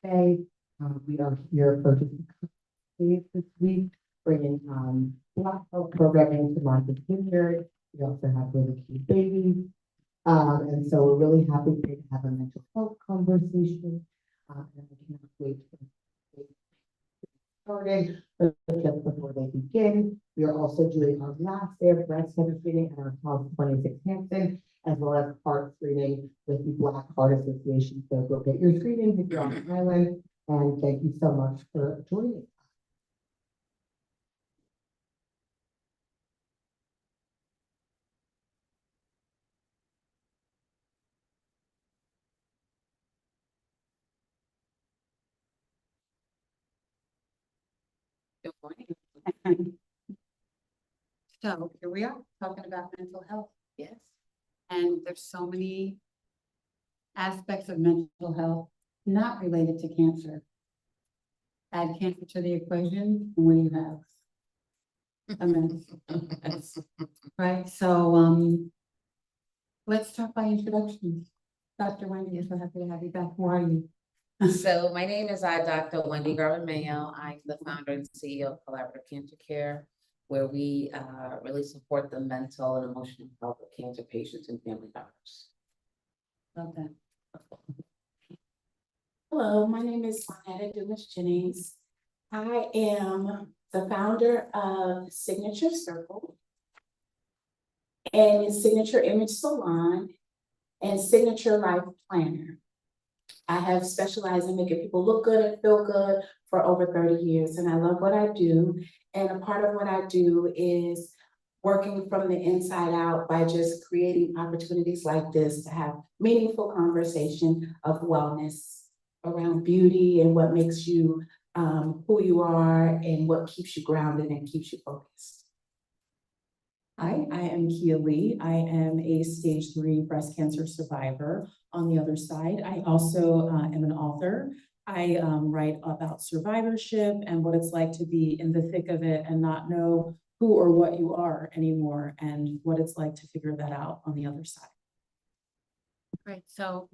today. We are here for just a couple of days this week, bringing Black health programming to Martha's Vineyard. We also have really cute babies. And so we're really happy today to have a mental health conversation. And we cannot wait for the started, but just before they begin, we are also doing our last day of breast cancer screening at our House 26 Hampton, as well as heart screening with the Black Heart Association. So go get your screening if you're on the island, and thank you so much for joining. Good morning. So here we are talking about mental health. Yes. And there's so many aspects of mental health not related to cancer. Add cancer to the equation, and what do you have? A mess. Right. So let's start by introductions. Dr. Wendy, I'm so happy to have you back. Who are you? So my name is Dr. Wendy Garland-Mayo. I'm the founder and CEO of Collaborative Cancer Care, where we really support the mental and emotional health of cancer patients and family members. Love that. Hello, my name is Lynetta Dumas-Jennings. I am the founder of Signature Circle and Signature Image Salon and Signature Life Planner. I have specialized in making people look good and feel good for over 30 years, and I love what I do. And a part of what I do is working from the inside out by just creating opportunities like this to have meaningful conversation of wellness around beauty and what makes you who you are and what keeps you grounded and keeps you focused. Hi, I am Kia Lee. I am a stage 3 breast cancer survivor. On the other side, I also am an author. I write about survivorship and what it's like to be in the thick of it and not know who or what you are anymore, and what it's like to figure that out on the other side. Great. So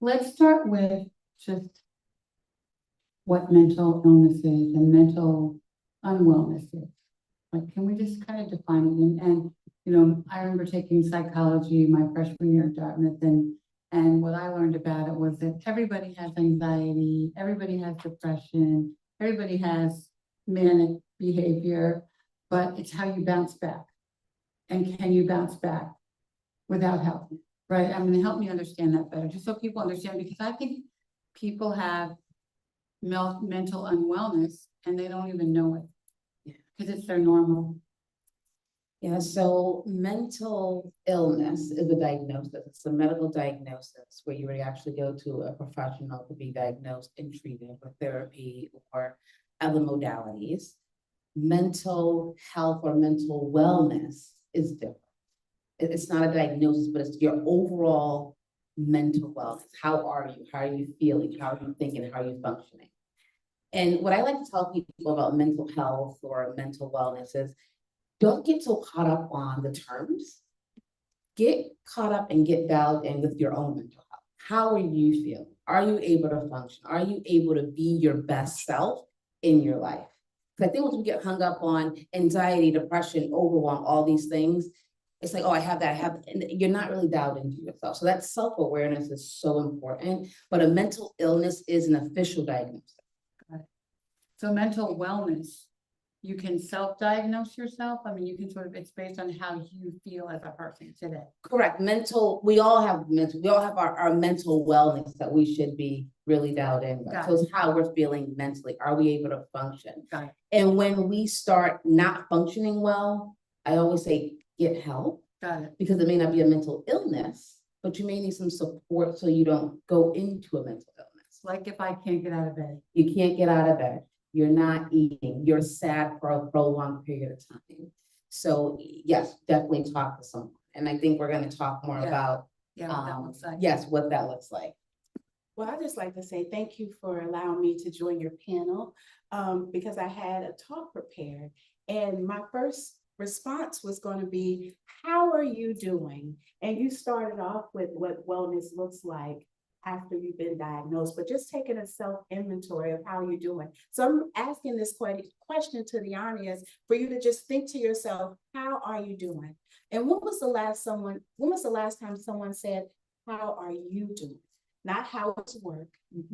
let's start with just what mental illness is and mental unwellness is. Like, can we just kind of define it? And you know, I remember taking psychology my freshman year at Dartmouth, and what I learned about it was that everybody has anxiety, everybody has depression, everybody has manic behavior, but it's how you bounce back. And can you bounce back without help? Right? I mean, help me understand that better, just so people understand, because I think people have mental unwellness and they don't even know it because it's their normal. Yeah, so mental illness is a diagnosis. It's a medical diagnosis where you would actually go to a professional to be diagnosed and treated with therapy or other modalities. Mental health or mental wellness is different. It's not a diagnosis, but it's your overall mental wellness. How are you? How are you feeling? How are you thinking? How are you functioning? And what I like to tell people about mental health or mental wellness is, don't get so caught up on the terms. Get caught up and get dialed in with your own mental health. How are you feeling? Are you able to function? Are you able to be your best self in your life? Because I think once we get hung up on anxiety, depression, overwhelm, all these things, it's like, oh, I have that, and you're not really dialed into yourself. So that self-awareness is so important, but a mental illness is an official diagnosis. Got it. So mental wellness, you can self-diagnose yourself. I mean, you can it's based on how you feel as a person today. Correct. We all have our mental wellness that we should be really dialed in with. So it's how we're feeling mentally. Are we able to function? Got it. And when we start not functioning well, I always say, get help. Got it. Because it may not be a mental illness, but you may need some support so you don't go into a mental illness. Like if I can't get out of bed. You can't get out of bed. You're not eating. You're sad for a prolonged period of time. So yes, definitely talk to someone. And I think we're going to talk more about what that looks like. Yes, what that looks like. Well, I just like to say thank you for allowing me to join your panel because I had a talk prepared, and my first response was going to be, how are you doing? And you started off with what wellness looks like after you've been diagnosed, but just taking a self-inventory of how you're doing. So I'm asking this question to the audience for you to just think to yourself, how are you doing? And when was the last time someone said, how are you doing? Not how's work,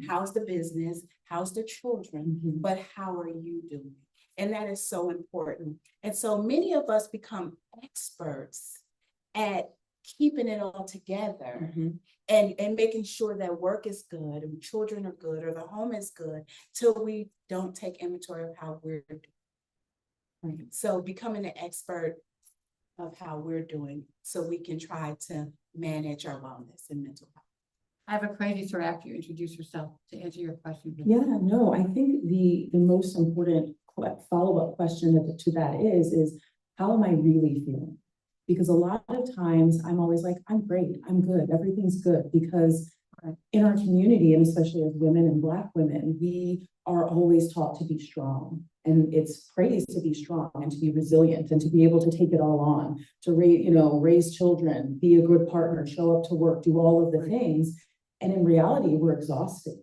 how's the business, how's the children, but how are you doing? And that is so important. And so many of us become experts at keeping it all together and making sure that work is good and children are good or the home is good till we don't take inventory of how we're doing. Right. So becoming an expert of how we're doing so we can try to manage our wellness and mental health. I have a crazy story after you introduce yourself to answer your question. Yeah, no, I think the most important follow-up question to that is how am I really feeling? Because a lot of times I'm always like, I'm great, I'm good, everything's good. Because in our community, and especially as women and Black women, we are always taught to be strong. And it's praised to be strong and to be resilient and to be able to take it all on, to raise children, be a good partner, show up to work, do all of the things. And in reality, we're exhausted.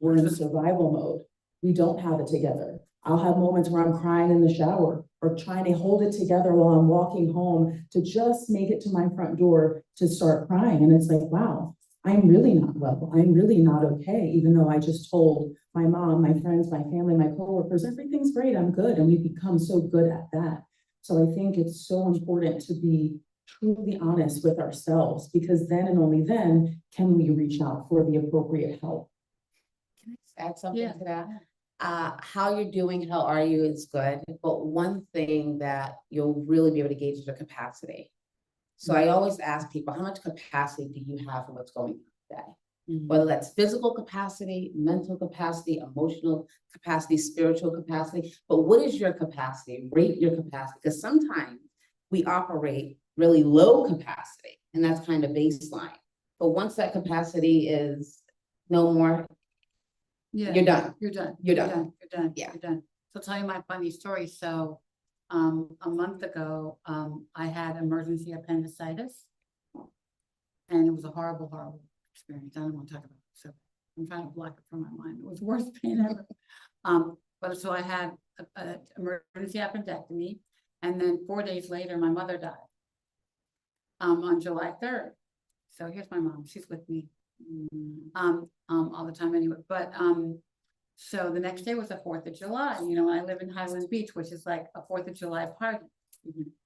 We're in survival mode. We don't have it together. I'll have moments where I'm crying in the shower or trying to hold it together while I'm walking home to just make it to my front door to start crying. And it's like, wow, I'm really not well. I'm really not okay. Even though I just told my mom, my friends, my family, my coworkers, everything's great, I'm good. And we've become so good at that. So I think it's so important to be truly honest with ourselves, because then and only then can we reach out for the appropriate help. Can I add something to that? How you're doing, how are you is good, but one thing that you'll really be able to gauge is your capacity. So I always ask people, how much capacity do you have for what's going on today? Whether that's physical capacity, mental capacity, emotional capacity, spiritual capacity, but what is your capacity? Rate your capacity, because sometimes we operate really low capacity, and that's kind of baseline. But once that capacity is no more, you're done. You're done. You're done. You're done. Yeah. You're done. So I'll tell you my funny story. So a month ago, I had emergency appendicitis, and it was a horrible, horrible experience. I don't want to talk about it. So I'm trying to block it from my mind. It was the worst pain ever. But so I had an emergency appendectomy, and then 4 days later, my mother died. On July 3rd. So here's my mom, she's with me all the time anyway. But so the next day was the 4th of July. I live in Highland Beach, which is like a 4th of July party.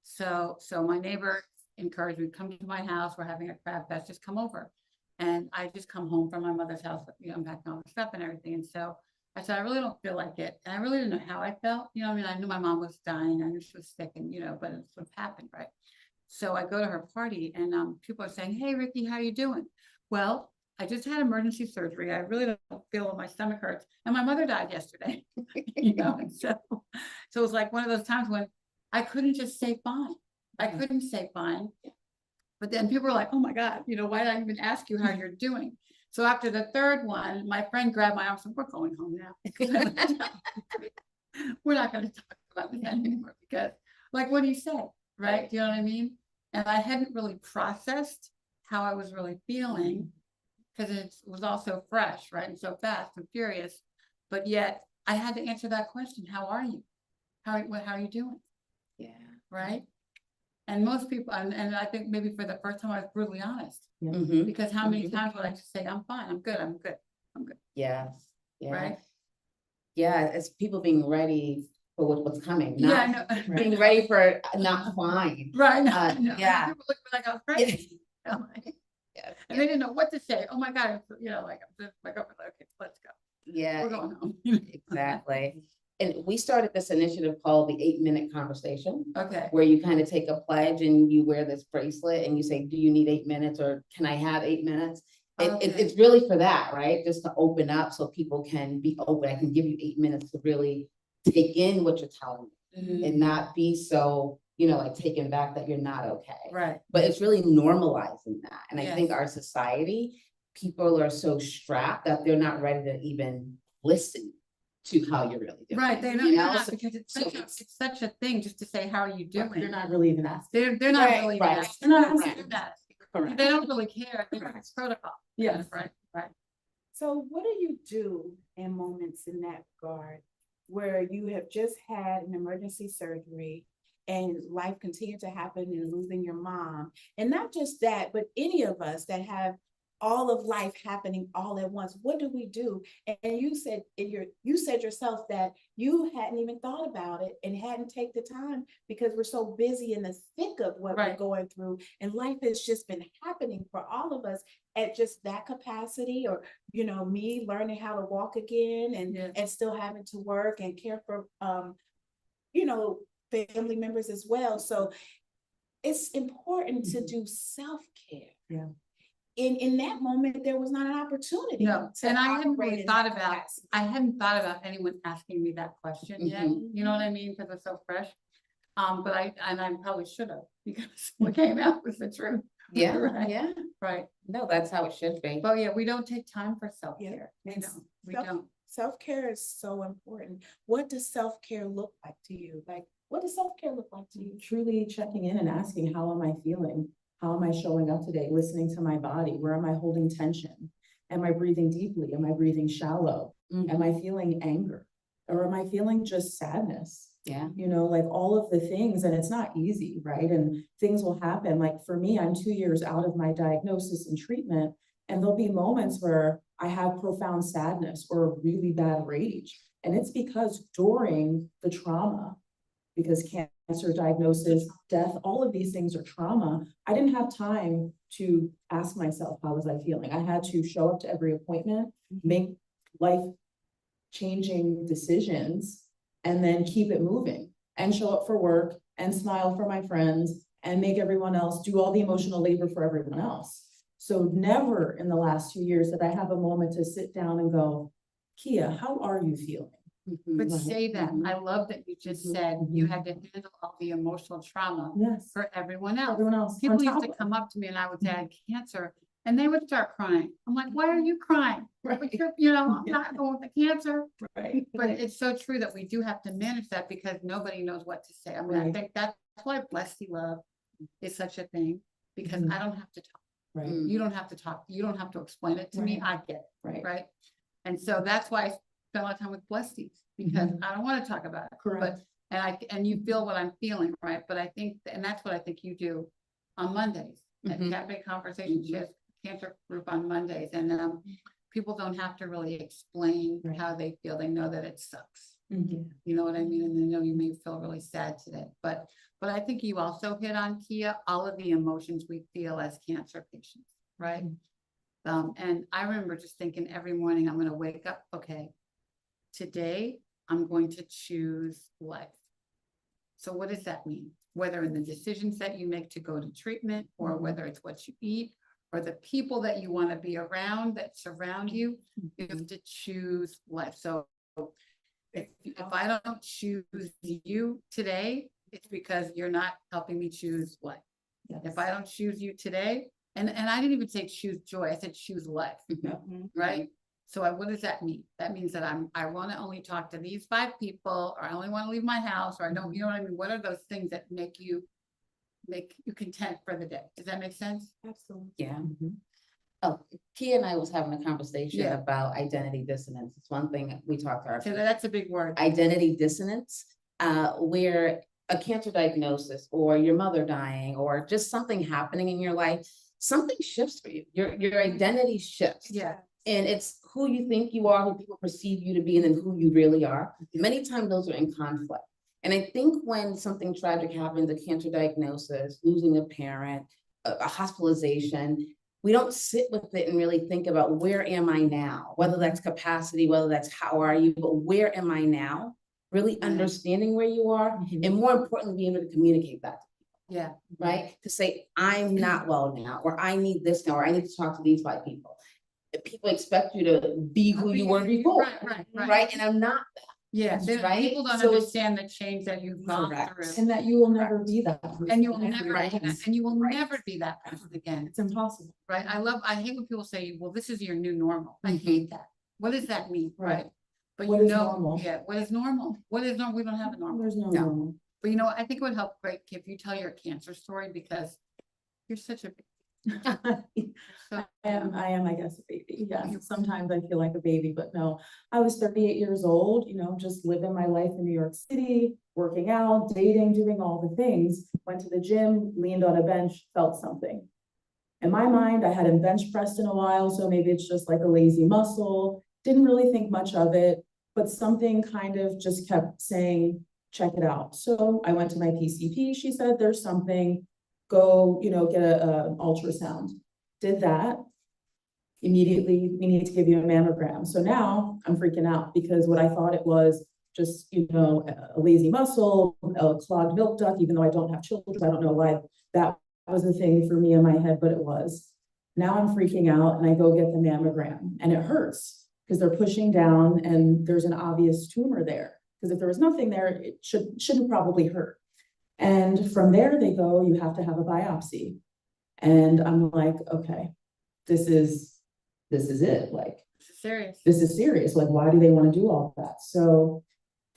So my neighbor encouraged me to come to my house. We're having a crab fest, just come over. And I just come home from my mother's house, unpacking all the stuff and everything. And so I said, I really don't feel like it. And I really didn't know how I felt. I knew my mom was dying. I knew she was sick, and but it's what happened, right? So I go to her party, and people are saying, hey, Ricky, how you doing? Well, I just had emergency surgery. I really don't feel it. My stomach hurts. And my mother died yesterday. And so it was like one of those times when I couldn't just say fine. I couldn't say fine. But then people were like, oh my God, why did I even ask you how you're doing? So after the third one, my friend grabbed my arm and said, we're going home now. We're not going to talk about this anymore, because like, what do you say? Right? Do you know what I mean? And I hadn't really processed how I was really feeling, because it was all so fresh, right? And so fast and furious. But yet I had to answer that question. How are you? How are you doing? Yeah. Right. And most people, and I think maybe for the first time I was brutally honest, because how many times would I just say, I'm fine, I'm good, I'm good, I'm good. Yes. Yeah. Right. Yeah. It's people being ready for what's coming. Yeah, I know. Being ready for not fine. Right. Yeah. People look like I was crazy. Yes. And they didn't know what to say. Oh my God, like I'm just like, okay, let's go. Yeah. We're going home. Exactly. And we started this initiative called the 8-minute conversation, Okay. where you kind of take a pledge and you wear this bracelet and you say, do you need 8 minutes, or can I have 8 minutes? It's really for that, right? Just to open up so people can be open. I can give you 8 minutes to really take in what you're telling me and not be so, like taken back that you're not okay. Right. But it's really normalizing that. And I Yes. think our society, people are so strapped that they're not ready to even listen to how you're really doing. Right, they don't, You know, yeah, so- because it's so such a, it's such a thing just to say, how are you They're doing? not really even asking. They're not Right, really. right. They're not Correct. asking that. Correct. They don't really care. It's Correct. protocol. Yes. Right, right. So what do you do in moments in that regard where you have just had an emergency surgery and life continued to happen and losing your mom? And not just that, but any of us that have all of life happening all at once, what do we do? And you said you said yourself that you hadn't even thought about it and hadn't taken the time because we're so busy in the thick of what we're Right. going through. And life has just been happening for all of us at just that capacity, or, you know, me learning how to walk again and, Yeah. and still having to work and care for, you know, family members as well. So it's important to do self-care. Yeah. In that moment, there was not an opportunity. No, to and I hadn't operate really in thought that about, capacity. I hadn't thought about anyone asking me that question yet. Mhm. You know what I mean? Because it's so fresh. But I probably should have, because what came out was the truth. Yeah, Right. yeah. Right. No, that's how it should be. But yeah, we don't take time for self-care. We And don't, we self- don't. Self-care is so important. What does self-care look like to you? Like, what does self-care look like to you? Truly checking in and asking, how am I feeling? How am I showing up today? Listening to my body. Where am I holding tension? Am I breathing deeply? Am I breathing shallow? Mhm. Am I feeling anger? Or am I feeling just sadness? Yeah. You know, like all of the things, and it's not easy, right? And things will happen. Like for me, I'm 2 years out of my diagnosis and treatment, and there'll be moments where I have profound sadness or really bad rage. And it's because during the trauma, because cancer diagnosis, death, all of these things are trauma, I didn't have time to ask myself, how was I feeling? I had to show up to every appointment, make life-changing decisions, and then keep it moving and show up for work and smile for my friends and make everyone else do all the emotional labor for everyone else. So never in the last 2 years did I have a moment to sit down and go, Kia, how are you feeling? But Right. say that, Mhm. I love that you just Mhm. said you Mhm. had to handle all the emotional trauma Yes, for everyone else. everyone else. People on used top to of- come up to me and I would say I had cancer, and they would start crying. I'm like, why are you crying? But Right. you're, you know, I'm not going with the cancer. Right. But it's so true that we do have to manage that because nobody knows what to say. I mean, I Right. think that's why blessed love is such a thing, because Mhm. I don't have to talk. Right, Mm. You don't have to talk. You don't have to explain it to me. I get it, right. right? And so that's why I spend a lot of time with blesties, because I don't want to talk about it. Correct. But and you feel what I'm feeling, right? But I think, and that's what I think you do on Mondays, at Mhm. Cafe Conversations, you have cancer group on Mondays, and people don't have to really explain Right. how they feel. They know that it sucks. Mhm. You know what I mean? And they know you may feel really sad today, but I think you also hit on, Kia, all of the emotions we feel as cancer patients, right? And I remember just thinking every morning, I'm gonna wake up, okay, today I'm going to choose life. So what does that mean? Whether in the decisions that you make to go to treatment, or whether it's what you eat, or the people that you want to be around that surround you, you have to choose life. So if I don't choose you today, it's because you're not helping me choose life. Yes. If I don't choose you today, and I didn't even say choose joy, I said choose life, right? So what does that mean? That means that I want to only talk to these 5 people, or I only want to leave my house, or I don't, you know what I mean? What are those things that make you content for the day? Does that make sense? Absolutely. Yeah. Mhm. Oh, Kia and I was having a conversation Yeah. about identity dissonance. It's one thing we talked to our So that's a big word. identity dissonance, where a cancer diagnosis or your mother dying or just something happening in your life, something shifts for you. Your identity shifts. Yeah. And it's who you think you are, who people perceive you to be, and then who you really are. Many times those are in conflict. And I think when something tragic happens, a cancer diagnosis, losing a parent, a hospitalization, we don't sit with it and really think about, where am I now? Whether that's capacity, whether that's how are you, but where am I now? Really Right. understanding where you are, Mhm. and more importantly, being able to communicate that, Yeah. right? To say, I'm not well now, or I need this now, or I need to talk to these 5 people. If people expect you to be who you were before, Right. right? And I'm not. Yeah, Right? people don't So it's- understand the change that you've gone Correct. through. And that you will never be that person. And you will ever never, be again. that, and you will Right. never be that person again, It's impossible. right? I hate when people say, well, this is your new normal. I Mhm. hate that. What does that mean, right? Right. But What you is know, normal? yeah, what is normal? What is normal? We don't have a normal. There's no No. normal. But you know, what? I think it would help great if you tell your cancer story because you're such a. So, I am, I guess, a baby. Yes, sometimes I feel like a baby, but no. I was 38 years old, you know, just living my life in New York City, working out, dating, doing all the things. Went to the gym, leaned on a bench, felt something. In my mind, I hadn't bench pressed in a while, so maybe it's just like a lazy muscle. Didn't really think much of it, but something kind of just kept saying, check it out. So I went to my PCP. She said, there's something, go, you know, get an ultrasound. Did that. Immediately, we need to give you a mammogram. So now I'm freaking out because what I thought it was just, you know, a lazy muscle, a clogged milk duct, even though I don't have children. I don't know why that was the thing for me in my head, but it was. Now I'm freaking out and I go get the mammogram and it hurts because they're pushing down and there's an obvious tumor there. Because if there was nothing there, it shouldn't probably hurt. And from there they go, you have to have a biopsy. And I'm like, okay, this is it. Like, serious. this is serious. Like, why do they want to do all that? So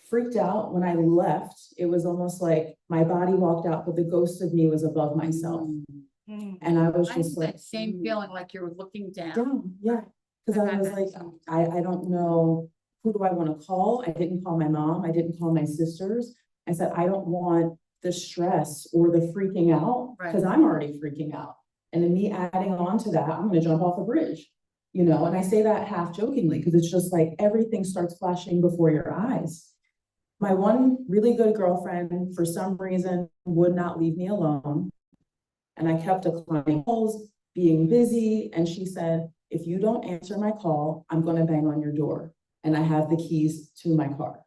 freaked out when I left. It was almost like my body walked out, but the ghost of me was above myself. And I was I just had like, that same feeling like you were looking down. down, yeah. Because I was like, I don't know, who do I want to call? I didn't call my mom. I didn't call my sisters. I said, I don't want the stress or the freaking out because I'm already freaking out. And then me adding on to that, I'm going to jump off a bridge, you know, and I say that half jokingly because it's just like everything starts flashing before your eyes. My one really good girlfriend, for some reason, would not leave me alone. And I kept declining calls, being busy. And she said, if you don't answer my call, I'm going to bang on your door. And I have the keys to my car.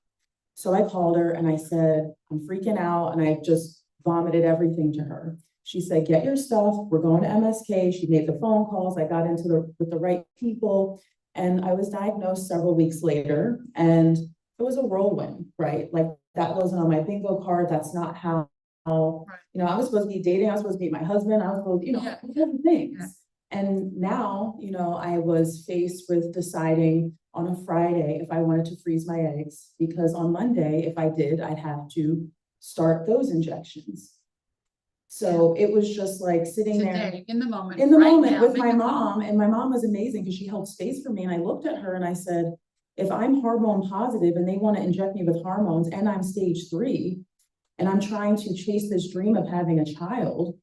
So I called her and I said, I'm freaking out. And I just vomited everything to her. She said, get your stuff. We're going to MSK. She made the phone calls. I got with the right people. And I was diagnosed several weeks later. And it was a whirlwind, right? Like that wasn't on my bingo card. That's not how, you know, I was supposed to be dating. I was supposed to meet my husband. I was supposed to, you know, different things. Yeah. And now, you know, I was faced with deciding on a Friday if I wanted to freeze my eggs, because on Monday, if I did, I'd have to start those injections. So it was just like sitting there in the moment, with my mom, and my mom was amazing because she held space for me. And I looked at her and I said, if I'm hormone positive and they want to inject me with hormones and I'm stage 3 and I'm trying to chase this dream of having a child,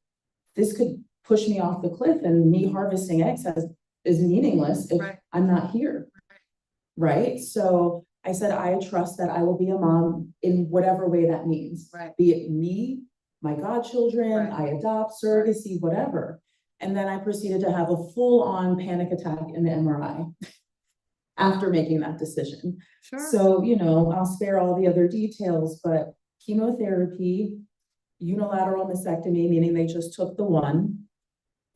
this could push me off the cliff, and me harvesting eggs is meaningless if I'm not here. Right. So I said, I trust that I will be a mom in whatever way that means, be it me, my godchildren, I adopt, surrogacy, whatever. And then I proceeded to have a full-on panic attack in the MRI after making that decision. So, you know, I'll spare all the other details, but chemotherapy, unilateral mastectomy, meaning they just took the one,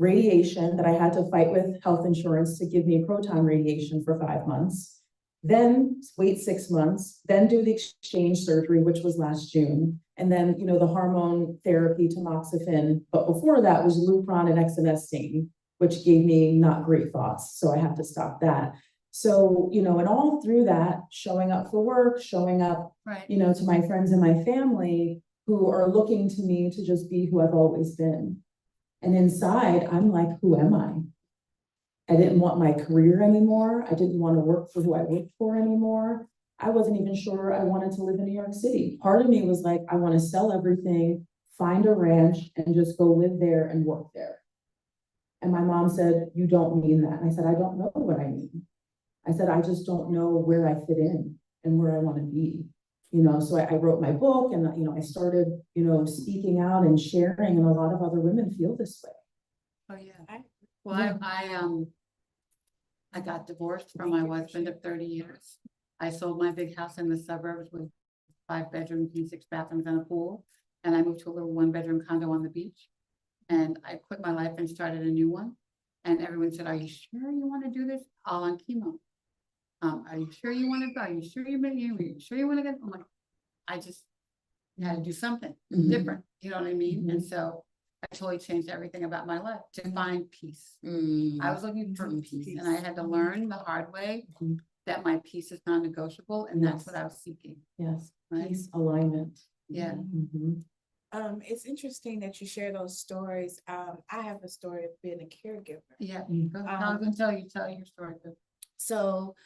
radiation that I had to fight with health insurance to give me proton radiation for 5 months, then wait 6 months, then do the exchange surgery, which was last June. And then, you know, the hormone therapy, tamoxifen, but before that was Lupron and exemestane, which gave me not great thoughts. So I had to stop that. So, you know, and all through that, showing up for work, showing up, you know, to my friends and my family who are looking to me to just be who I've always been. And inside, I'm like, who am I? I didn't want my career anymore. I didn't want to work for who I worked for anymore. I wasn't even sure I wanted to live in New York City. Part of me was like, I want to sell everything, find a ranch, and just go live there and work there. And my mom said, you don't mean that. And I said, I don't know what I mean. I said, I just don't know where I fit in and where I want to be. You know, so I wrote my book and, you know, I started, you know, speaking out and sharing, and a lot of other women feel this way. Oh, yeah. Well, I got divorced from my husband of 30 years. I sold my big house in the suburbs with 5 bedrooms and 6 bathrooms and a pool. And I moved to a little 1-bedroom condo on the beach. And I quit my life and started a new one. And everyone said, are you sure you want to do this? All on chemo. Are you sure you want to go? Are you sure are you sure you want to get? I'm like, I just had to do something different. You know what I mean? And so I totally changed everything about my life to find peace. I was looking for peace, and I had to learn the hard way that my peace is non-negotiable, and that's what I was seeking, Yes, right? peace, alignment. Yeah. Mhm. It's interesting that you share those stories. I have a story of being a caregiver. Yeah, I was gonna tell your story. But So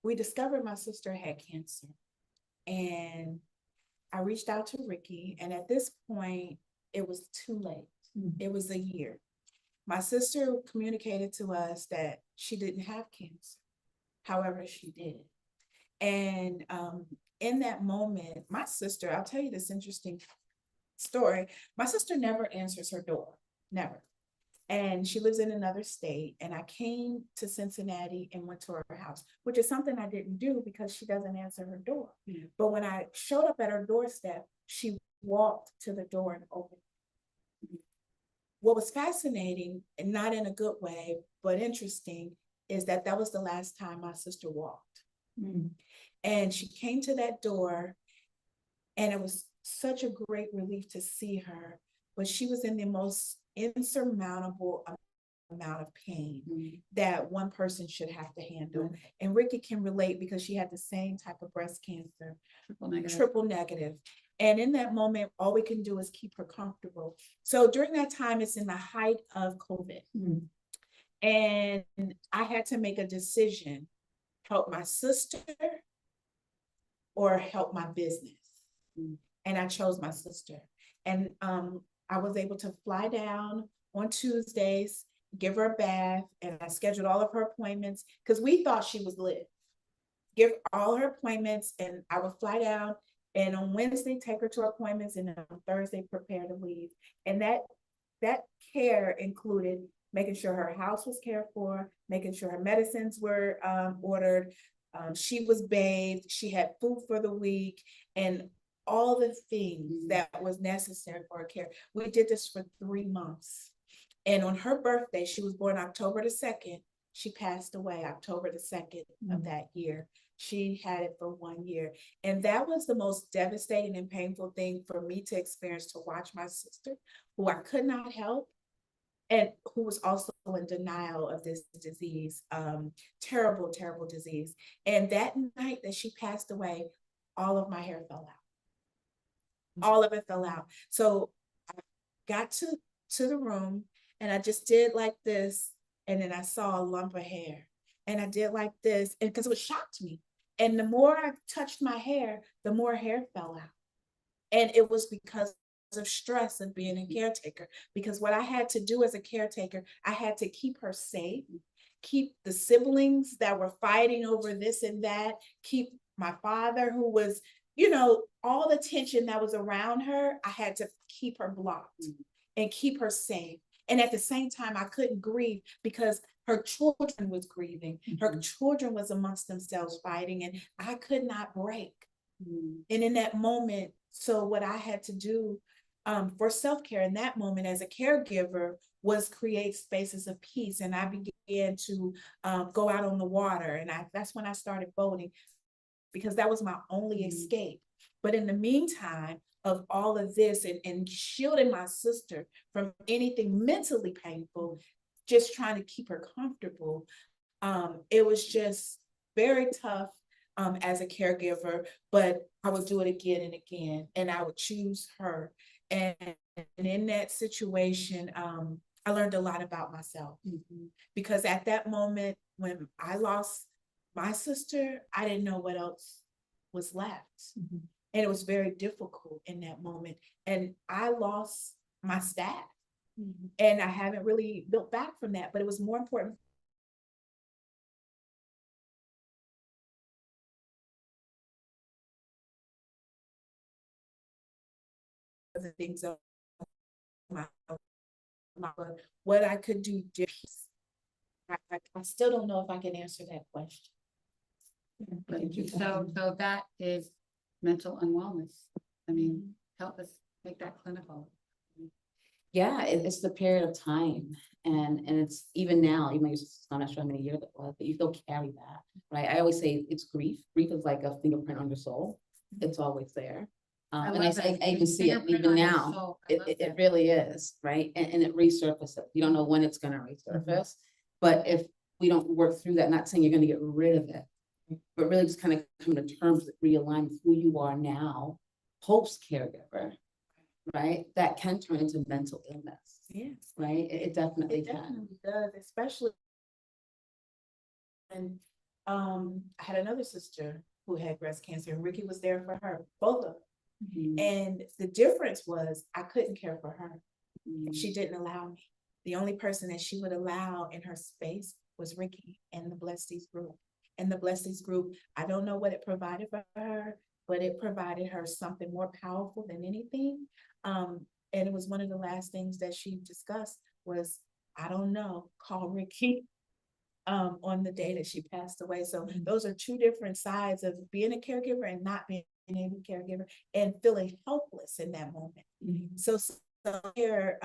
we discovered my sister had cancer, and I reached out to Ricky, and at this point, it was too late. It was a year. My sister communicated to us that she didn't have cancer. However, she did. And in that moment, my sister, I'll tell you this interesting story. My sister never answers her door, never. And she lives in another state. And I came to Cincinnati and went to her house, which is something I didn't do because she doesn't answer her door. But when I showed up at her doorstep, she walked to the door and opened. What was fascinating, and not in a good way, but interesting, is that that was the last time my sister walked. And she came to that door, and it was such a great relief to see her, but she was in the most insurmountable amount of pain that one person should have to handle. And Ricky can relate because she had the same type of breast cancer, triple negative. And in that moment, all we can do is keep her comfortable. So during that time, it's in the height of COVID. And I had to make a decision, help my sister or help my business. And I chose my sister. And I was able to fly down on Tuesdays, give her a bath, and I scheduled all of her appointments because we thought she was lit. Give all her appointments, and I would fly down, and on Wednesday take her to her appointments, and on Thursday prepare to leave. And that care included making sure her house was cared for, making sure her medicines were ordered. She was bathed, she had food for the week, and all the things that was necessary for her care. We did this for 3 months. And on her birthday, she was born October the 2nd. She passed away October the 2nd of that year. She had it for 1 year. And that was the most devastating and painful thing for me to experience, to watch my sister, who I could not help, and who was also in denial of this disease, terrible, terrible disease. And that night that she passed away, all of my hair fell out. All of it fell out. So I got to the room, and I just did like this, and then I saw a lump of hair, and I did like this, and because it shocked me. And the more I touched my hair, the more hair fell out. And it was because of stress of being a caretaker, because what I had to do as a caretaker, I had to keep her safe, keep the siblings that were fighting over this and that, keep my father, who was, all the tension that was around her, I had to keep her blocked and keep her safe. And at the same time, I couldn't grieve because her children was grieving. Her children was amongst themselves fighting, and I could not break. And in that moment, so what I had to do for self-care in that moment as a caregiver was create spaces of peace. And I began to go out on the water. And that's when I started boating, because that was my only escape. But in the meantime of all of this, and shielding my sister from anything mentally painful, just trying to keep her comfortable, it was just very tough as a caregiver, but I would do it again and again, and I would choose her. And in that situation, I learned a lot about myself, because at that moment when I lost my sister, I didn't know what else was left. And it was very difficult in that moment. And I lost my staff, and I haven't really built back from that, but it was more important the things of what I could do differently. I still don't know if I can answer that question. So that is mental unwellness. I mean, help us make that clinical. Yeah, it's the period of time, and it's even now, even though I'm not sure how many years it was, but you still carry that, right? I always say it's grief. Grief is like a fingerprint on your soul. It's always there. And I can see it even now. It really is, right? And it resurfaces. You don't know when it's going to resurface. But if we don't work through that, not saying you're gonna get rid of it, but really just kind of come to terms with realign with who you are now, post caregiver, right? That can turn into mental illness, Yes. right? It definitely It can. definitely does, especially. And I had another sister who had breast cancer, and Ricky was there for her, both of them. Mhm. And the difference was I couldn't care for her. Mhm. She didn't allow me. The only person that she would allow in her space was Ricky and the Blessings group. And the Blessings group, I don't know what it provided for her, but it provided her something more powerful than anything. And it was one of the last things that she discussed was, I don't know, call Ricky on the day that she passed away. So those are two different sides of being a caregiver and not being a caregiver and feeling helpless in that moment. So here,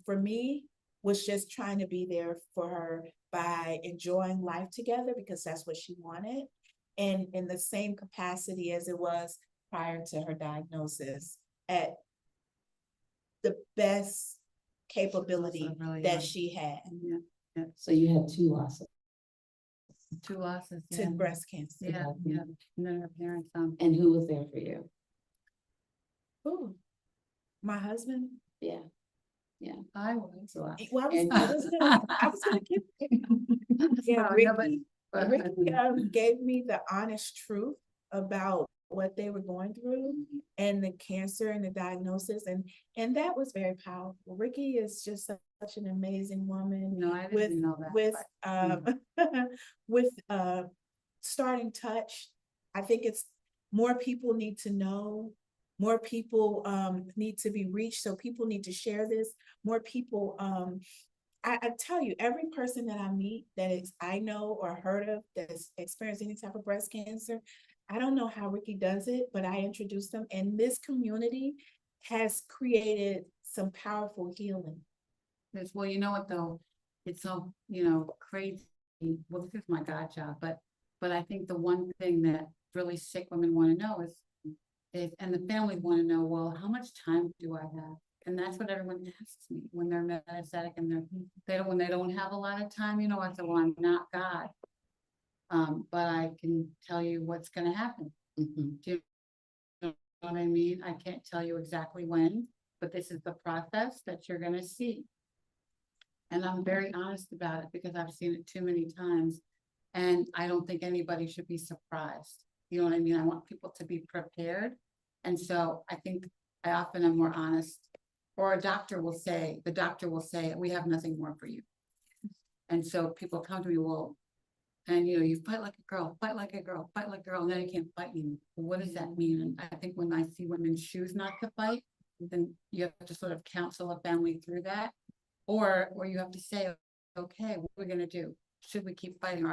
for me, was just trying to be there for her by enjoying life together because that's what she wanted. And in the same capacity as it was prior to her diagnosis, at the best capability Also really that young. she had So you had two losses. 2 losses. to breast cancer. Yeah, yeah. And then her parents, And who was there for you? Ooh, my husband. Yeah. I was. Well, And- I was gonna give. Yeah, Sorry, no, Ricky, but- Ricky gave me the honest truth about what they were going through and the cancer and the diagnosis, and that was very powerful. Ricky is just such an amazing woman No, I with didn't know that. with but- with starting touch. I think it's more people need to know, more people need to be reached, so people need to share this. More people I tell you, every person that I meet that is I know or heard of that's experienced any type of breast cancer, I don't know how Ricky does it, but I introduce them, and this community has created some powerful healing. It's, well, you know what though, it's so, crazy, well, this is my God job, but I think the one thing that really sick women wanna know is, and the families wanna know, well, how much time do I have? And that's what everyone asks me when they're metastatic and when they don't have a lot of time, I said, well, I'm not God. But I can tell you what's gonna happen. Mhm. Do you know what I mean? I can't tell you exactly when, but this is the process that you're gonna see. And I'm very honest about it because I've seen it too many times. And I don't think anybody should be surprised. You know what I mean? I want people to be prepared. And so I think I often am more honest. Or the doctor will say, we have nothing more for you. And so people come to me, well, and you fight like a girl, fight like a girl, fight like a girl, and then you can't fight anymore. What does that mean? And I think when I see women choose not to fight, then you have to sort of counsel a family through that. Or you have to say, okay, what are we gonna do? Should we keep fighting? Or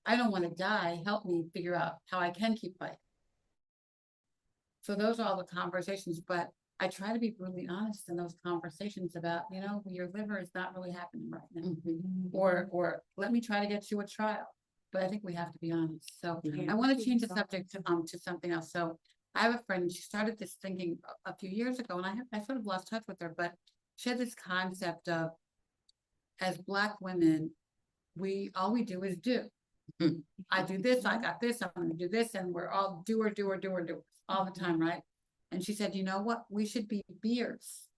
I don't want to die. Help me figure out how I can keep fighting. So those are all the conversations, but I try to be really honest in those conversations about, your liver is not really happening right now. Mhm. Or let me try to get you a trial. But I think we have to be honest. So Yeah. I want to change the subject to something else. So I have a friend, and she started this thinking a few years ago, and I sort of lost touch with her, but she had this concept of, as Black women, all we do is do. Mhm. I do this, I got this, I'm gonna do this, and we're all doer all the time, right? And she said, you know what? We should be beers.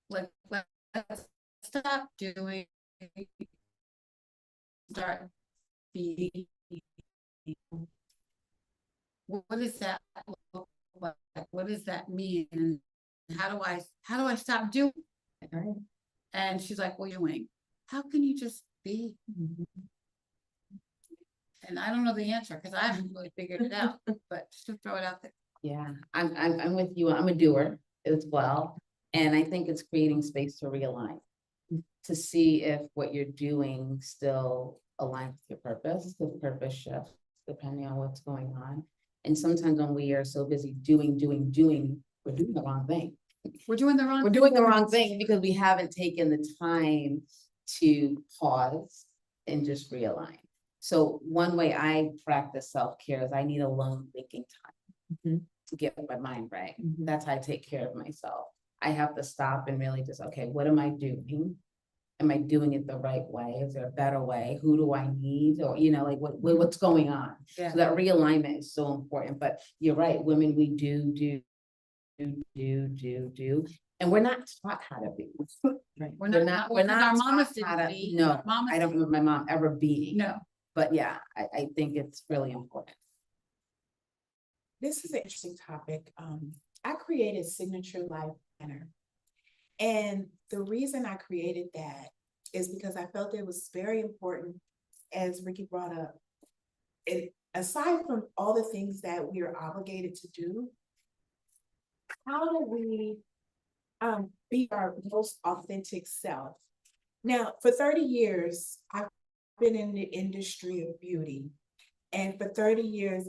Like, let's stop doing, start being. What does that look like? What does that mean? And how do I stop doing it? Right. And she's like, well, you're doing. How can you just be? And I don't know the answer because I haven't really figured it out, but just to throw it out there. Yeah, I'm with you. I'm a doer as well. And I think it's creating space to realign, to see if what you're doing still aligns with your purpose. The purpose shifts depending on what's going on. And sometimes when we are so busy doing, we're doing the wrong thing. We're doing the wrong. We're doing the wrong thing because we haven't taken the time to pause and just realign. So one way I practice self-care is I need alone thinking time to get my mind right. That's how I take care of myself. I have to stop and really just, okay, what am I doing? am I doing it the right way? Is there a better way? Who do I need? Or, you know, like what's going on? Yeah. So that realignment is so important, but you're right, women, we do. And we're not taught how to be. Right. We're not Our mamas taught how didn't to, be. no, Mamas I don't remember my mom ever being. No. But yeah, I think it's really important. This is an interesting topic. I created Signature Life Planner. And the reason I created that is because I felt it was very important, as Ricky brought up. Aside from all the things that we are obligated to do, how do we be our most authentic self? Now, for 30 years, I've been in the industry of beauty. And for 30 years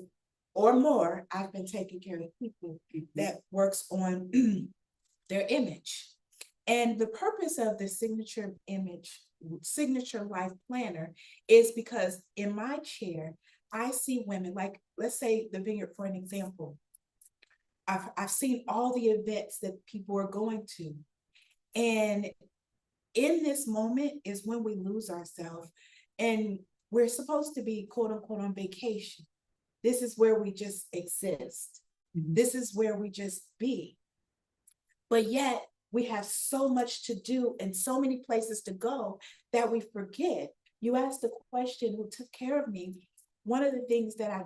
or more, I've been taking care of people that works on their image. And the purpose of the Signature Life Planner is because in my chair, I see women, like, let's say the Vineyard for an example. I've seen all the events that people are going to. And in this moment is when we lose ourselves, and we're supposed to be, quote unquote, on vacation. This is where we just exist. This is where we just be. But yet we have so much to do and so many places to go that we forget. You asked the question, who took care of me? One of the things that I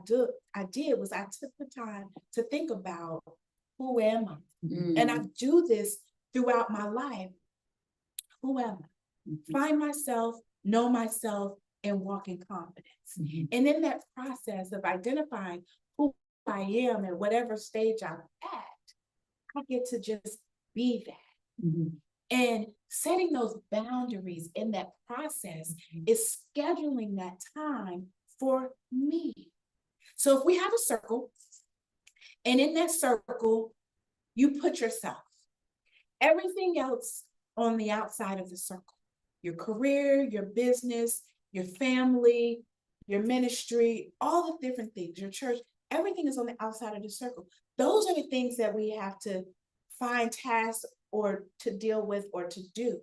did was I took the time to think about, who am I? And I do this throughout my life. Who am I? Find myself, know myself, and walk in confidence. And in that process of identifying who I am and whatever stage I'm at, I get to just be that. And setting those boundaries in that process is scheduling that time for me. So if we have a circle, and in that circle, you put yourself, everything else on the outside of the circle, your career, your business, your family, your ministry, all the different things, your church, everything is on the outside of the circle. Those are the things that we have to find tasks or to deal with or to do.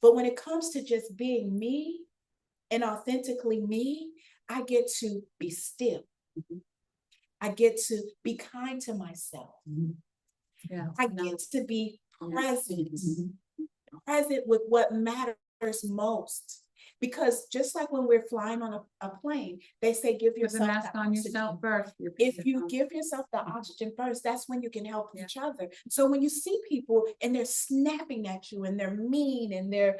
But when it comes to just being me and authentically me, I get to be still. I get to be kind to myself. Yeah. I get to be present, present with what matters most. Because just like when we're flying on a plane, they say, give Put the yourself mask the on oxygen. yourself first. If you give yourself the oxygen first, that's when you can help each other. So when you see people and they're snapping at you and they're mean and they're,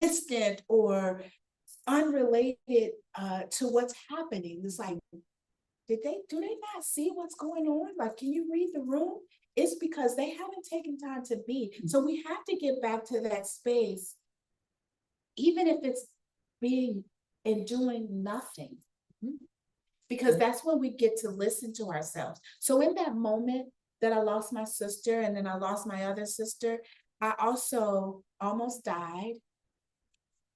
distant or unrelated to what's happening, it's like, do they not see what's going on? Like, can you read the room? It's because they haven't taken time to be. So we have to get back to that space, even if it's being and doing nothing, because that's when we get to listen to ourselves. So in that moment that I lost my sister and then I lost my other sister, I also almost died.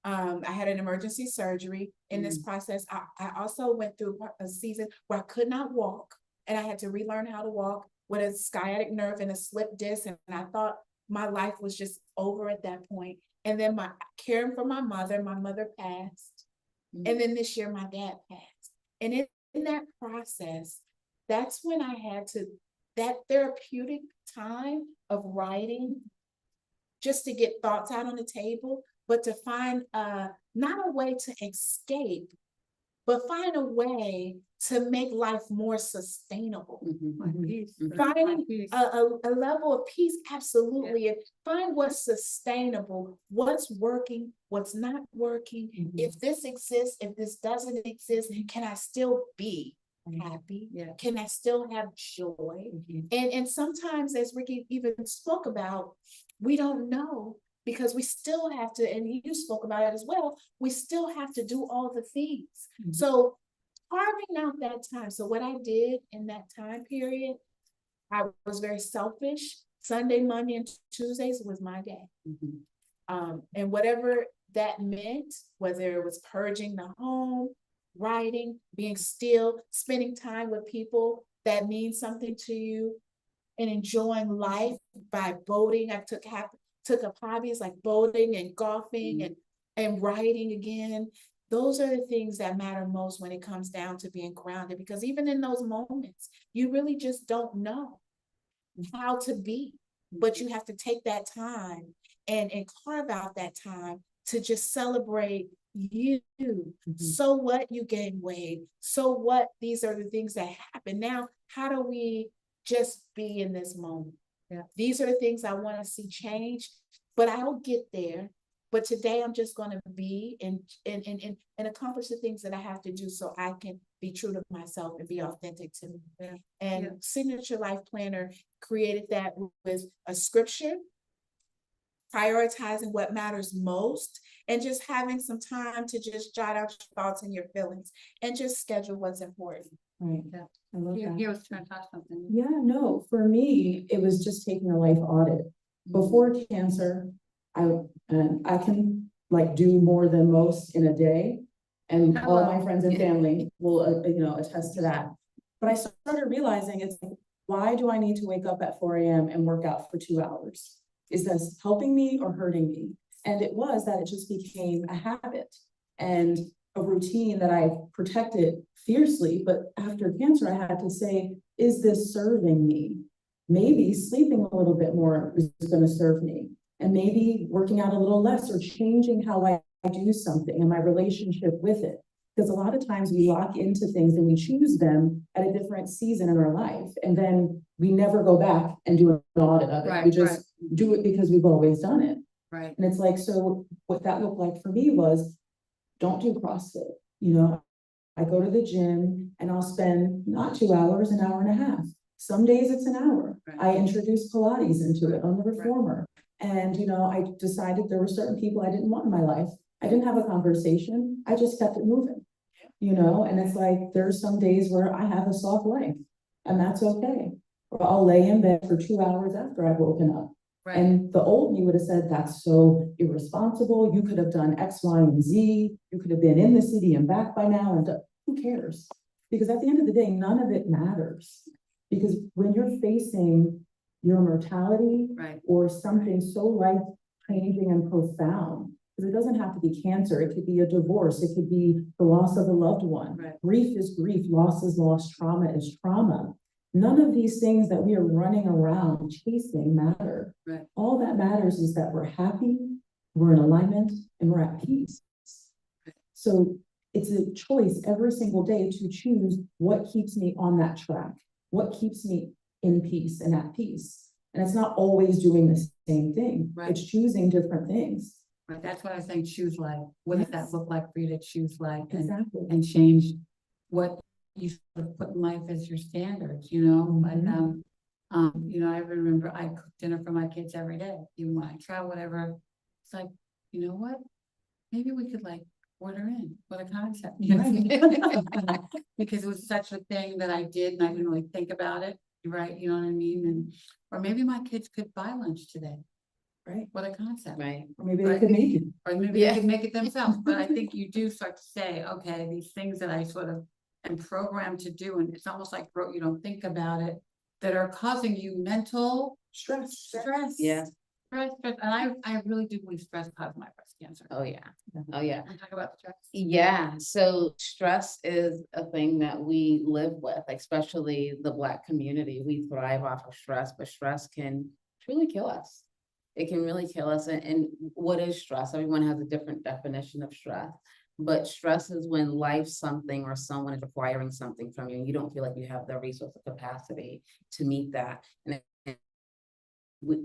I had an emergency surgery. In this process, I also went through a season where I could not walk, and I had to relearn how to walk with a sciatic nerve and a slip disc, and I thought my life was just over at that point. And then caring for my mother passed. And then this year my dad passed. And in that process, that's when I had that therapeutic time of writing, just to get thoughts out on the table, but to find not a way to escape, but find a way to make life more sustainable. Finding a level of peace, absolutely. And find what's sustainable, what's working, what's not working. If this exists, if this doesn't exist, can I still be happy? Can I still have joy? And sometimes, as Ricky even spoke about, we don't know, because we still have to, and you spoke about it as well, we still have to do all the things. So carving out that time. So what I did in that time period, I was very selfish. Sunday, Monday, and Tuesdays was my day. And whatever that meant, whether it was purging the home, writing, being still, spending time with people that mean something to you, and enjoying life by boating. I took took up hobbies like boating and golfing and writing again. Those are the things that matter most when it comes down to being grounded, because even in those moments, you really just don't know how to be, but you have to take that time and carve out that time to just celebrate you. So what, you gain weight? So what, these are the things that happen. Now, how do we just be in this moment? Yeah. These are the things I want to see change, but I'll get there. But today I'm just going to be and accomplish the things that I have to do so I can be true to myself and be authentic to me. Yeah. And Yeah. Signature Life Planner created that with a scripture, prioritizing what matters most, and just having some time to just jot out your thoughts and your feelings and just schedule what's important. Right. Yeah. I love He that. was trying to talk something. Yeah, no, for me, it was just taking a life audit. Before cancer, I can like do more than most in a day. And all my friends and family will, attest to that. But I started realizing it's like, why do I need to wake up at 4 a.m. and work out for 2 hours? Is this helping me or hurting me? And it was that it just became a habit and a routine that I protected fiercely. But after cancer, I had to say, is this serving me? Maybe sleeping a little bit more is going to serve me. And maybe working out a little less or changing how I do something and my relationship with it. Because a lot of times we lock into things and we choose them at a different season in our life. And then we never go back and do an audit of it. Right, We just do it because we've always done it. Right. And it's like, so what that looked like for me was, don't do CrossFit. I go to the gym and I'll spend not 2 hours, an hour and a half. Some days it's an hour. Right. I introduced Pilates into it on the reformer. And, I decided there were certain people I didn't want in my life. I didn't have a conversation. I just kept it moving, and it's like, there's some days where I have a soft leg and that's okay. Or I'll lay in bed for 2 hours after I've woken up. Right. And the old me would have said, that's so irresponsible. You could have done X, Y, and Z. You could have been in the city and back by now. And who cares? Because at the end of the day, none of it matters. Because when you're facing your mortality Right. or something so life-changing and profound, because it doesn't have to be cancer, it could be a divorce, it could be the loss of a loved one. Right. Grief is grief, loss is loss, trauma is trauma. None of these things that we are running around chasing matter. Right. All that matters is that we're happy, we're in alignment, and we're at peace. So it's a choice every single day to choose what keeps me on that track, what keeps me in peace and at peace. And it's not always doing the same thing. Right. It's choosing different things. Right. That's what I was saying, choose life. What does that look like for you to choose life Exactly. and change what you sort of put in life as your standards, But, I remember I cooked dinner for my kids every day, even when I travel, whatever. It's like, you know what? Maybe we could order in. What a concept. Because it was such a thing that I did and I didn't really think about it. Right. You know what I mean? Or maybe my kids could buy lunch today. Right. What a concept. Right. Or maybe they could make it. Or maybe Yeah. they could make it themselves. But I think you do start to say, okay, these things that I sort of am programmed to do, and it's almost like you don't think about it, that are causing you mental Stress. Yeah. Stress. And I really do believe stress caused my breast cancer. Oh, yeah. Oh, yeah. Can we talk about stress? Yeah, so stress is a thing that we live with, especially the Black community. We thrive off of stress, but stress can truly kill us. It can really kill us. And what is stress? Everyone has a different definition of stress. But stress is when life, something, or someone is requiring something from you, and you don't feel like you have the resource or capacity to meet that. And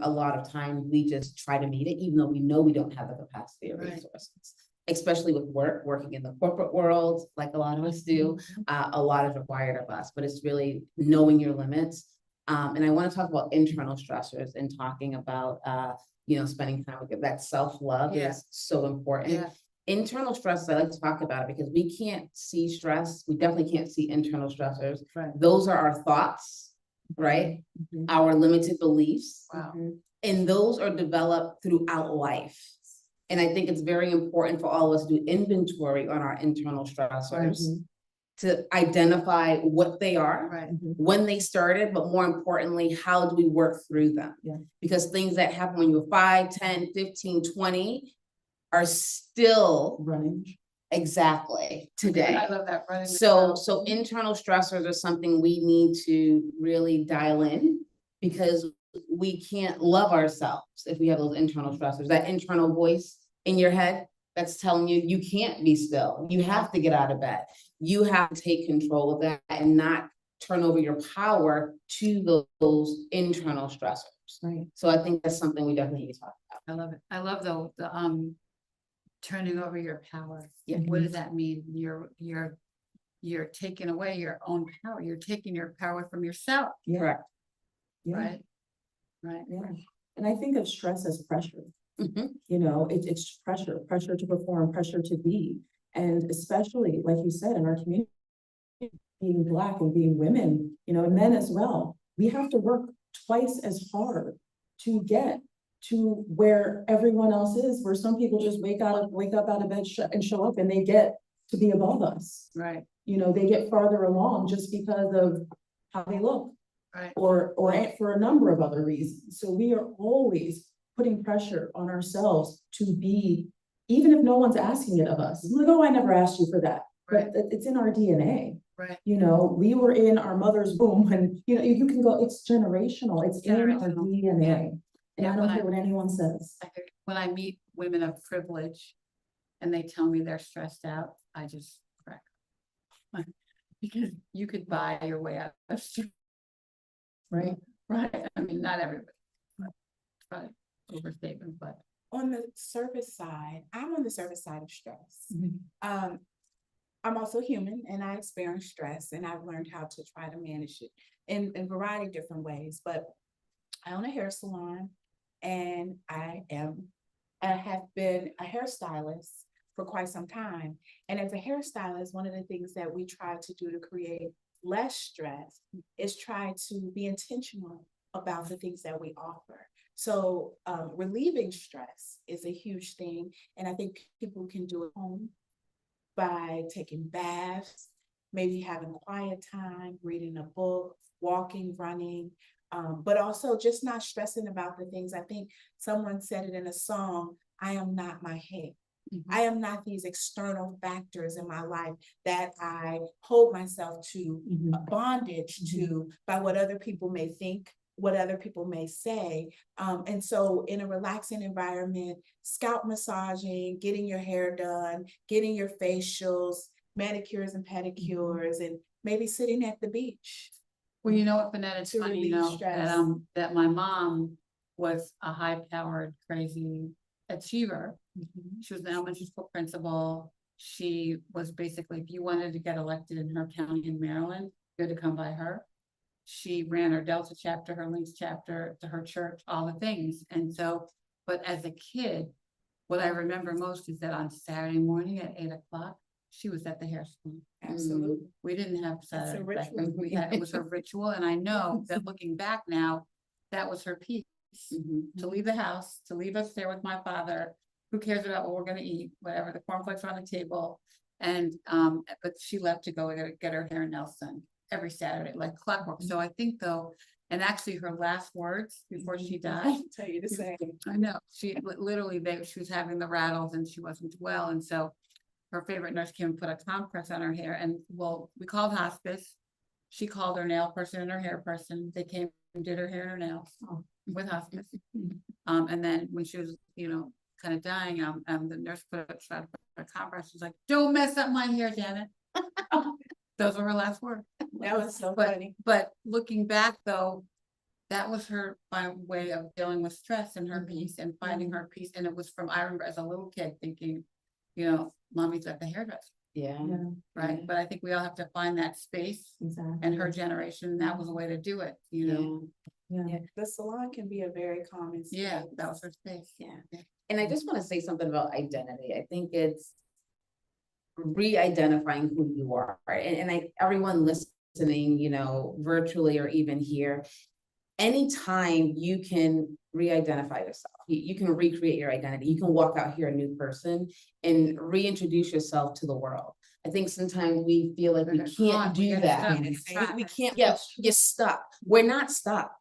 a lot of times we just try to meet it, even though we know we don't have the capacity or resources. Especially with working in the corporate world, like a lot of us do, a lot is required of us, but it's really knowing your limits. And I want to talk about internal stressors and talking about, spending time with it. That self-love is so important. Yeah. Internal stress, I like to talk about it because we can't see stress. We definitely can't see internal stressors. Right. Those are our thoughts, right? Mhm. Our limited beliefs. Wow. And those are developed throughout life. And I think it's very important for all of us to do inventory on our internal stressors to identify what they are, Right. when they started, but more importantly, how do we work through them? Yeah. Because things that happen when you're 5, 10, 15, 20 are still Running. exactly today. I love that. Running the So, show. internal stressors are something we need to really dial in, because we can't love ourselves if we have those internal stressors, that internal voice in your head that's telling you, you can't be still. You have to get out of bed. You have to take control of that and not turn over your power to those internal stressors. Right. So I think that's something we definitely need to talk about. I love it. I love the turning over your power. Yeah. What does that mean? You're taking away your own power. You're taking your power from yourself, Yeah. Correct. Yeah. right? Right. Yeah. And I think of stress as pressure. Mhm. You know, it's pressure to perform, pressure to be. And especially, like you said, in our community, being Black and being women, you know, and men as well, we have to work twice as hard to get to where everyone else is, where some people just wake up out of bed and show up and they get to be above us. Right. You know, they get farther along just because of how they look, Right. or for a number of other reasons. So we are always putting pressure on ourselves to be, even if no one's asking it of us. Like, oh, I never asked you for that. Right. But it's in our DNA. Right. You know, we were in our mother's womb, and you know, you can go, it's generational, it's in our Generational. DNA. Yeah. And Yeah, I when don't care what anyone says. When I meet women of privilege and they tell me they're stressed out, I just crack. Because you could buy your way out of stress. Right. Right. I mean, not everybody. But overstatement, but On the service side, I'm on the service side of stress. Mhm. I'm also human and I experience stress, and I've learned how to try to manage it in a variety of different ways. But I own a hair salon, and I have been a hairstylist for quite some time. And as a hairstylist, one of the things that we try to do to create less stress is try to be intentional about the things that we offer. So relieving stress is a huge thing. And I think people can do it at home by taking baths, maybe having quiet time, reading a book, walking, running, but also just not stressing about the things. I think someone said it in a song, I am not my hair. I am not these external factors in my life that I hold myself to bondage to by what other people may think, what other people may say. And so in a relaxing environment, scalp massaging, getting your hair done, getting your facials, manicures and pedicures, and maybe sitting at the beach. well, you know what, Vanetta, it's To funny, you relieve know, stress. that my mom was a high-powered, crazy achiever. She was an elementary school principal. She was basically, if you wanted to get elected in her county in Maryland, you had to come by her. She ran her Delta chapter, her Links chapter, to her church, all the things. And so, but as a kid, what I remember most is that on Saturday morning at 8 o'clock, she was at the hair salon. Absolutely. We didn't have It's a Saturday. back ritual. then. We had, it was her ritual, and I know that looking back now, that was her piece. To leave the house, to leave us there with my father. Who cares about what we're gonna eat, whatever, the cornflakes are on the table. And, but she left to go get her hair nails done every Saturday, like clockwork. So I think though, and actually her last words before she died, Tell you the same. I know, she literally, she was having the rattles and she wasn't well. And so her favorite nurse came and put a compress on her hair, and well, we called hospice. She called her nail person and her hair person. They came and did her hair and her nails with hospice. And then when she was, you know, kind of dying, the nurse tried to put a compress. She's like, don't mess up my hair, Janet. Those were her last words. That was so But, funny. but looking back though, that was her way of dealing with stress and her peace and finding her peace. And it was from, I remember as a little kid thinking, you know, mommy's at the hairdresser, Yeah. right? Yeah. But I think we all have to find that space, Exactly. and her generation, that was a way to do it, you know? Yeah. The salon can be a very calming space. Yeah, that was her space. Yeah. And I just want to say something about identity. I think it's re-identifying who you are. And everyone listening, you know, virtually or even here, anytime you can re-identify yourself, you can recreate your identity, you can walk out here a new person and reintroduce yourself to the world. I think sometimes we feel like we Come can't on, we do gotta that. stop. We can't, yeah, you're stuck. We're not stuck.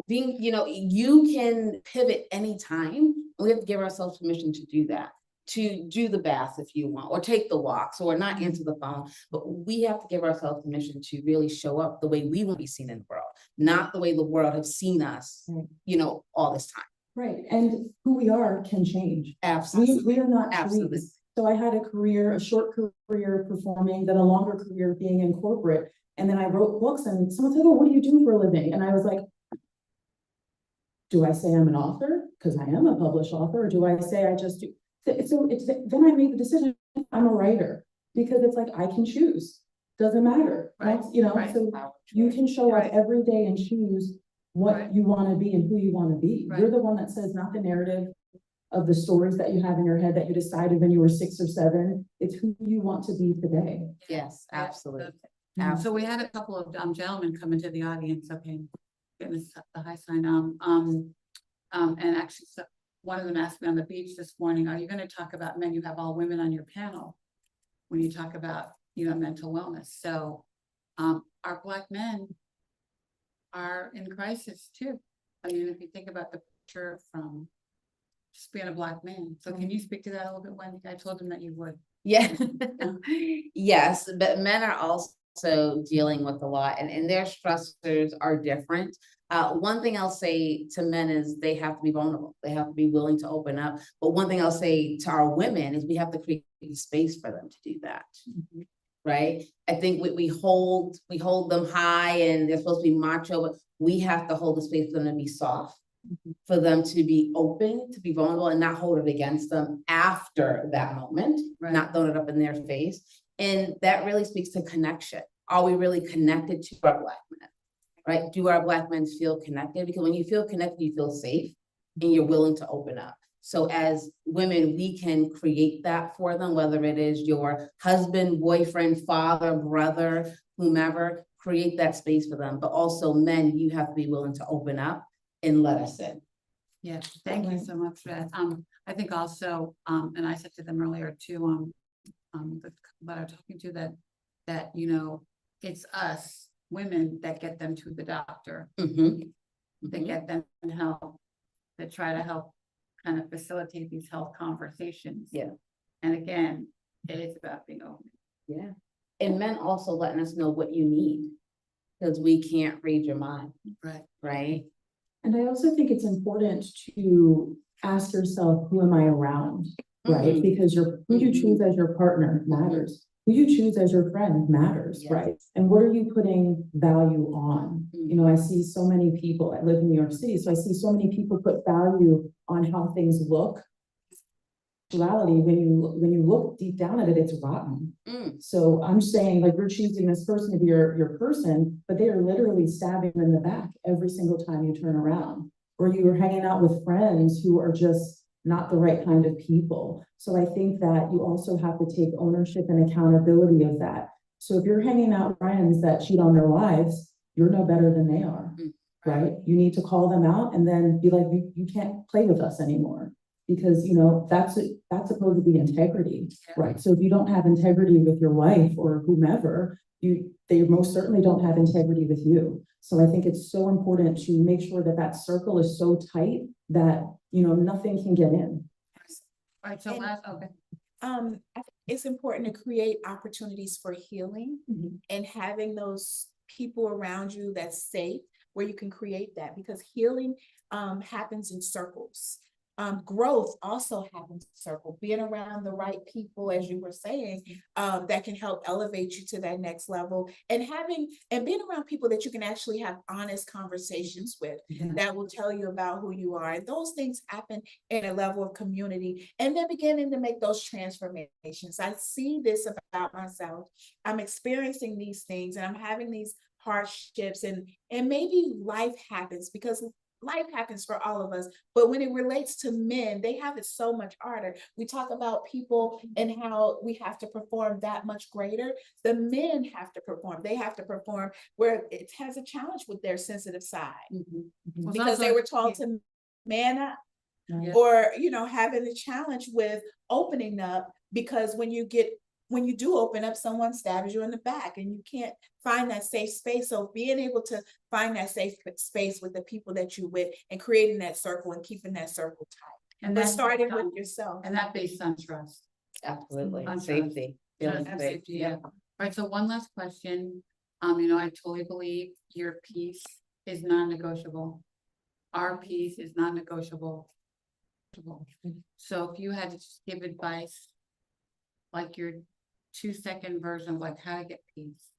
Being, you can pivot anytime. We have to give ourselves permission to do that, to do the bath if you want, or take the walks, or not answer the phone. But we have to give ourselves permission to really show up the way we want to be seen in the world, not the way the world has seen us, Right. all this time. Right, and who we are can change. Absolutely. We are not Absolutely. trees. So I had a short career performing, then a longer career being in corporate. And then I wrote books and someone said, "Oh, what do you do for a living?" And I was like, do I say I'm an author? Because I am a published author, or do I say I just do? So then I made the decision, I'm a writer, because it's like, I can choose, doesn't matter. Right, right. So you can show up Right. every day and choose what Right. you want to be and who you want to be. Right. You're the one that says, not the narrative of the stories that you have in your head that you decided when you were 6 or 7. It's who you want to be today. Yes, absolutely. So we had a couple of gentlemen come into the audience, okay, getting the high sign, and actually, one of them asked me on the beach this morning, are you gonna talk about men? You have all women on your panel when you talk about, mental wellness. So, our Black men are in crisis too. I mean, if you think about the picture from just being a Black man. So can you speak to that a little bit, Wendy? I told him that you would. Yeah. Yes, but men are also dealing with a lot, and their stressors are different. One thing I'll say to men is they have to be vulnerable. They have to be willing to open up. But one thing I'll say to our women is we have to create space for them to do that. Right? I think we hold them high and they're supposed to be macho, but we have to hold the space for them to be soft, for them to be open, to be vulnerable, and not hold it against them after that moment, not throwing it up in their face. And that really speaks to connection. Are we really connected to our Black men? Right? Do our Black men feel connected? Because when you feel connected, you feel safe and you're willing to open up. So as women, we can create that for them, whether it is your husband, boyfriend, father, brother, whomever, create that space for them. But also men, you have to be willing to open up and let us in. Yeah, thank you so much for that. I think also, and I said to them earlier too, the that I'm talking to that, it's us women that get them to the doctor, that get them help, that try to help kind of facilitate these health conversations. Yeah. And again, it is about being open. Yeah. And men also letting us know what you need, because we can't read your mind. Right. And I also think it's important to ask yourself, who am I around? Right? Because who you choose as your partner matters. Who you choose as your friend matters, right? And what are you putting value on? I see so many people, I live in New York City, so I see so many people put value on how things look. Reality, when you look deep down at it, it's rotten. So I'm saying, like, you're choosing this person to be your person, but they are literally stabbing you in the back every single time you turn around. Or you are hanging out with friends who are just not the right kind of people. So I think that you also have to take ownership and accountability of that. So if you're hanging out with friends that cheat on their wives, you're no better than they are, right? You need to call them out and then be like, you can't play with us anymore. Because, that's supposed to be integrity, right? So if you don't have integrity with your wife or whomever, they most certainly don't have integrity with you. So I think it's so important to make sure that circle is so tight that, nothing can get in. All right, so okay. I think it's important to create opportunities for healing and having those people around you that's safe, where you can create that, because healing happens in circles. Growth also happens in circle, being around the right people, as you were saying, that can help elevate you to that next level, and being around people that you can actually have honest conversations with that will tell you about who you are. And those things happen in a level of community, and then beginning to make those transformations. I see this about myself. I'm experiencing these things and I'm having these hardships, and maybe life happens, because life happens for all of us, but when it relates to men, they have it so much harder. We talk about people and how we have to perform that much greater. The men have to perform. They have to perform where it has a challenge with their sensitive side, because they were taught to man up, or having a challenge with opening up, because when when you do open up, someone stabs you in the back and you can't find that safe space. So being able to find that safe space with the people that you with and creating that circle and keeping that circle tight. And But that's starting based on- with yourself. And that based on trust. Absolutely, On trust. safety, feeling Trust, safe, safety, yeah. All right, so one last question. You know, I totally believe your piece is non-negotiable. Our piece is non-negotiable. So if you had to just give advice, like your 2-second version of like how to get peace,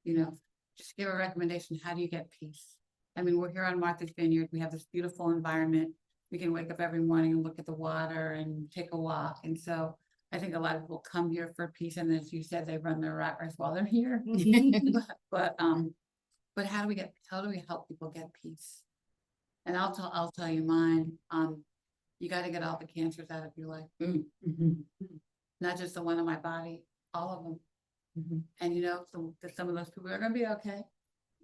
you know, just give a recommendation. How do you get peace? I mean, we're here on Martha's Vineyard. We have this beautiful environment. We can wake up every morning and look at the water and take a walk. And so I think a lot of people come here for peace. And as you said, they run their rat race while they're here. But how do we help people get peace? And I'll tell you mine. You got to get all the cancers out of your life. Not just the one in my body, all of them. And you know, some of those people are gonna be okay,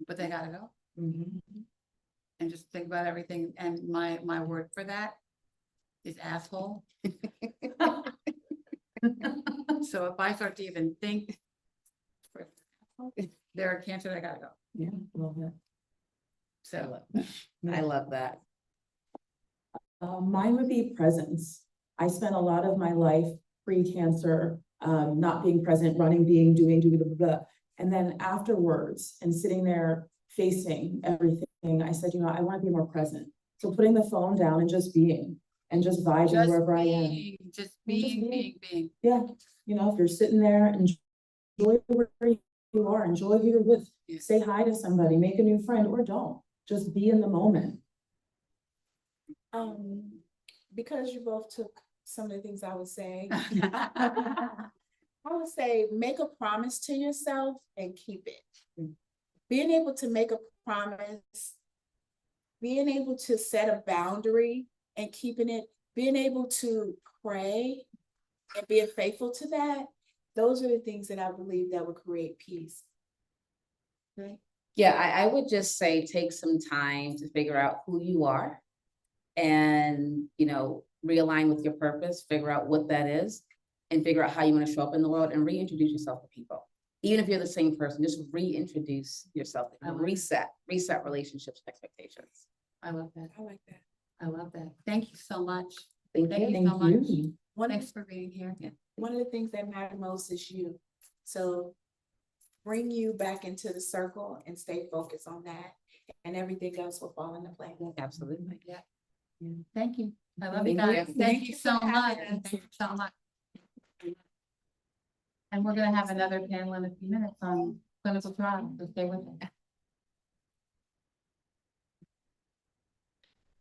but they gotta go. And just think about everything. And my word for that is asshole. So if I start to even think, they're a cancer, they gotta go. Yeah, love that. So I love that. Mine would be presence. I spent a lot of my life pre-cancer, not being present, running, doing, blah, blah, blah. And then afterwards, and sitting there facing everything, I said, you know, I want to be more present. So putting the phone down and just being, and just vibing just wherever I am. just being. Yeah, you know, if you're sitting there, enjoy where you are, enjoy who you're with. Yeah. Say hi to somebody, make a new friend, or don't. Just be in the moment. Because you both took some of the things I would say, I would say make a promise to yourself and keep it. Being able to make a promise, being able to set a boundary and keeping it, being able to pray and being faithful to that, those are the things that I believe that would create peace. Right? Yeah, I would just say take some time to figure out who you are and, you know, realign with your purpose, figure out what that is, and figure out how you want to show up in the world and reintroduce yourself to people. Even if you're the same person, just reintroduce yourself, reset relationships, expectations. I love that. I like that. I love that. Thank you so much. Thank Thank you. you so much. One of, Thanks for being here. one of the things that matter most is you. So bring you back into the circle and stay focused on that, and everything else will fall into place. Absolutely. Yeah. Thank you. I love you Thank guys. you. Thank you so for much. having us. Thank you so much. And we're gonna have another panel in a few minutes on clinical trials, so stay with us.